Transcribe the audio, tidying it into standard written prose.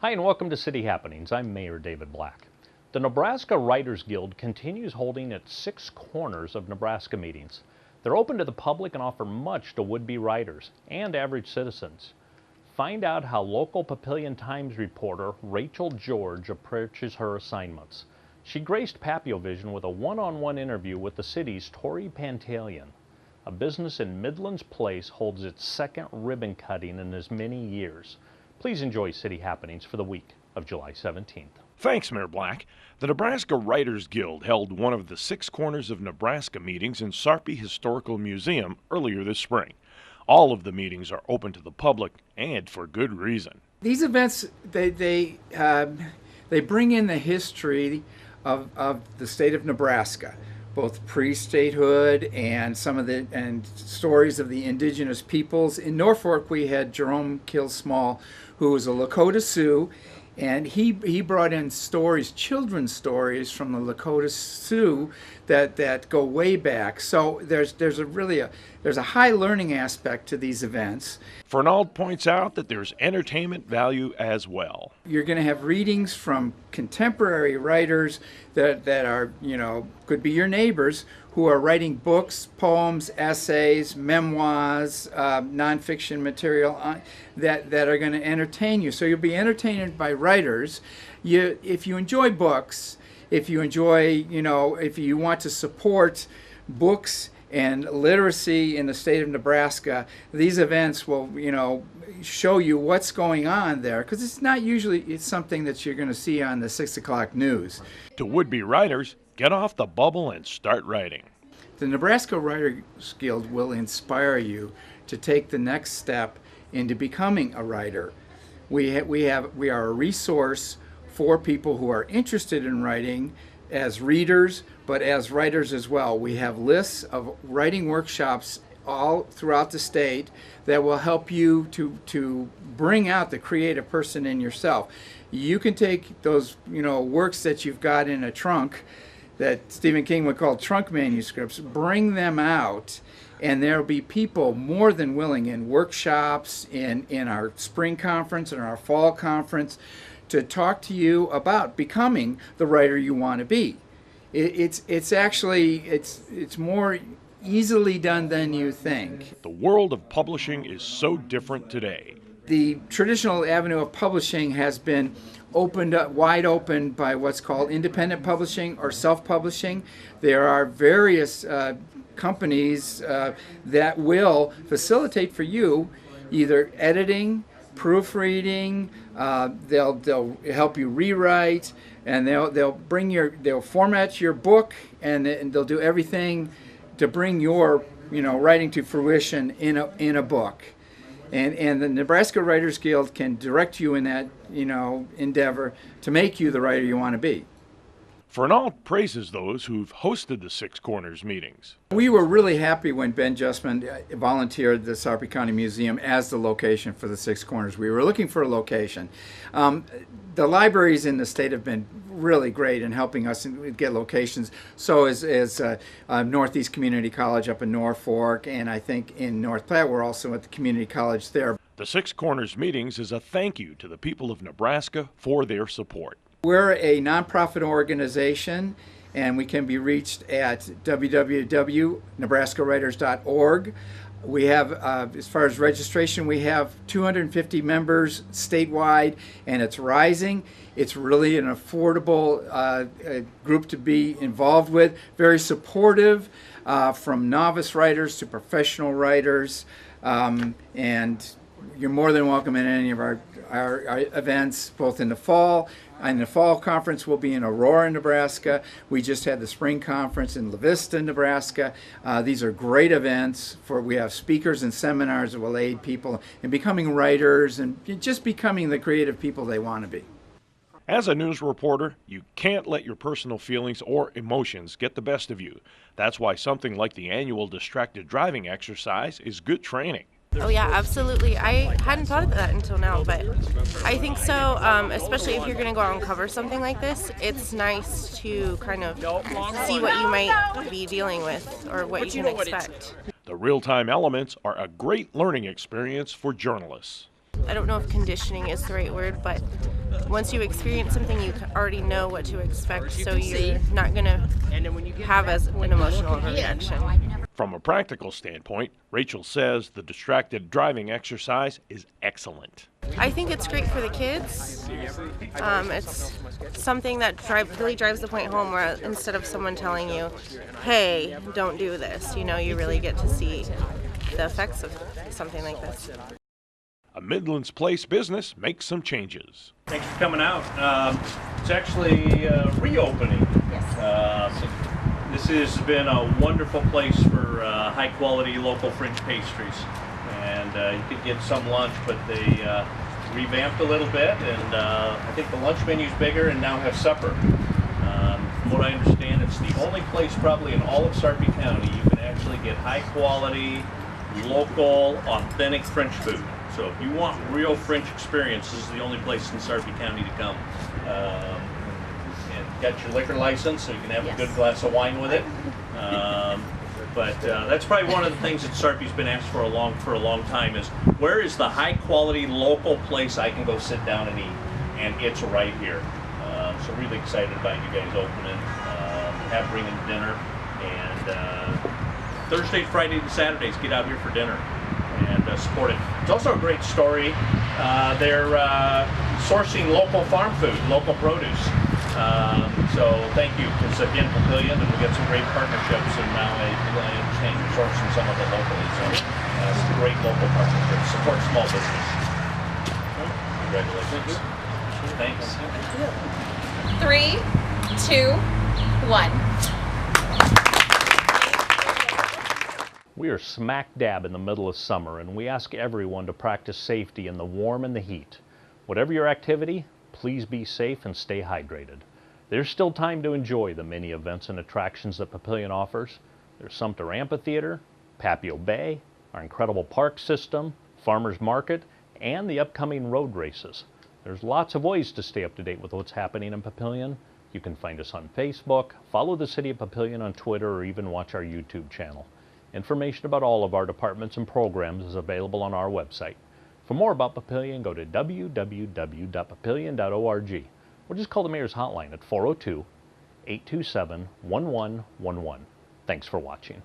Hi and welcome to City Happenings. I'm Mayor David Black. The Nebraska Writers Guild continues holding its Six Corners of Nebraska meetings. They're open to the public and offer much to would-be writers and average citizens. Find out how local Papillion Times reporter Rachel George approaches her assignments. She graced Papillion with a one-on-one interview with the city's Tori Pantaleon. A business in Midlands Place holds its second ribbon cutting in as many years. Please enjoy City Happenings for the week of July 17th. Thanks, Mayor Black. The Nebraska Writers Guild held one of the Six Corners of Nebraska meetings in Sarpy Historical Museum earlier this spring. All of the meetings are open to the public, and for good reason. These events, they bring in the history of the state of Nebraska, both pre-statehood and some of the stories of the indigenous peoples. In Norfolk, we had Jerome Kill Small, who was a Lakota Sioux, and he brought in stories, children's stories from the Lakota Sioux that go way back. So there's a high learning aspect to these events. Fernald points out that there's entertainment value as well. You're going to have readings from contemporary writers that are, could be your neighbors, who are writing books, poems, essays, memoirs, nonfiction material that are going to entertain you. So you'll be entertained by writers. If you enjoy books, if you enjoy, if you want to support books and literacy in the state of Nebraska, these events will, show you what's going on there, because it's something that you're going to see on the 6 o'clock news. To would-be writers, get off the bubble and start writing. The Nebraska Writers Guild will inspire you to take the next step into becoming a writer. We are a resource for people who are interested in writing as readers, but as writers as well. We have lists of writing workshops all throughout the state that will help you to bring out the creative person in yourself. You can take those works that you've got in a trunk that Stephen King would call trunk manuscripts, bring them out, and there'll be people more than willing in workshops, in our spring conference, in our fall conference, to talk to you about becoming the writer you want to be. It's more easily done than you think. The world of publishing is so different today. The traditional avenue of publishing has been opened up, wide open, by what's called independent publishing or self-publishing. There are various companies that will facilitate for you either editing, proofreading, they'll help you rewrite, and they'll format your book, and they'll do everything to bring your writing to fruition in a book. And the Nebraska Writers Guild can direct you in that endeavor to make you the writer you want to be. Fernald praises those who've hosted the Six Corners meetings. We were really happy when Ben Justman volunteered the Sarpy County Museum as the location for the Six Corners. We were looking for a location. The libraries in the state have been really great in helping us get locations. So is Northeast Community College up in Norfolk, and I think in North Platte we're also at the community college there. The Six Corners meetings is a thank you to the people of Nebraska for their support. We're a nonprofit organization, and we can be reached at www.nebraskawriters.org. We have, as far as registration, we have 250 members statewide, and it's rising. It's really an affordable group to be involved with, very supportive, from novice writers to professional writers, and you're more than welcome at any of our events, both in the fall. And the fall conference will be in Aurora, Nebraska. We just had the spring conference in La Vista, Nebraska. These are great events. We have speakers and seminars that will aid people in becoming writers and just becoming the creative people they want to be. As a news reporter, you can't let your personal feelings or emotions get the best of you. That's why something like the annual distracted driving exercise is good training. Oh yeah, absolutely. I hadn't thought of that until now, but I think so, especially if you're going to go out and cover something like this. It's nice to kind of see what you might be dealing with or what you can expect. The real-time elements are a great learning experience for journalists. I don't know if conditioning is the right word, but once you experience something, you already know what to expect, so you're not going to have as an emotional of a reaction. From a practical standpoint, Rachel says the distracted driving exercise is excellent. I think it's great for the kids. It's something that really drives the point home, where instead of someone telling you, hey, don't do this, you really get to see the effects of something like this. A Midlands Place business makes some changes. Thanks for coming out. It's actually reopening. Yes. This has been a wonderful place for high-quality local French pastries. And you could get some lunch, but they revamped a little bit, and I think the lunch menu's bigger and now have supper. From what I understand, it's the only place probably in all of Sarpy County you can actually get high-quality, local, authentic French food. So if you want real French experience, this is the only place in Sarpy County to come. And got your liquor license, so you can have a good glass of wine with it. But that's probably one of the things that Sarpy's been asked for a long time is, where is the high quality local place I can go sit down and eat? And it's right here. So really excited about you guys opening, bringing dinner, and Thursdays, Fridays, and Saturdays, get out here for dinner and support it. It's also a great story. They're sourcing local farm food, local produce. So thank you, because again, Papillion, and we got some great partnerships, and now I understand you're sourcing some of it locally. So some great local partnerships. Support small business. Congratulations. Thanks. 3, 2, 1. We are smack dab in the middle of summer, and we ask everyone to practice safety in the warm and the heat. Whatever your activity, please be safe and stay hydrated. There's still time to enjoy the many events and attractions that Papillion offers. There's Sumter Amphitheater, Papio Bay, our incredible park system, farmers market, and the upcoming road races. There's lots of ways to stay up to date with what's happening in Papillion. You can find us on Facebook, follow the City of Papillion on Twitter, or even watch our YouTube channel. Information about all of our departments and programs is available on our website. For more about Papillion, go to www.papillion.org or just call the Mayor's Hotline at 402-827-1111. Thanks for watching.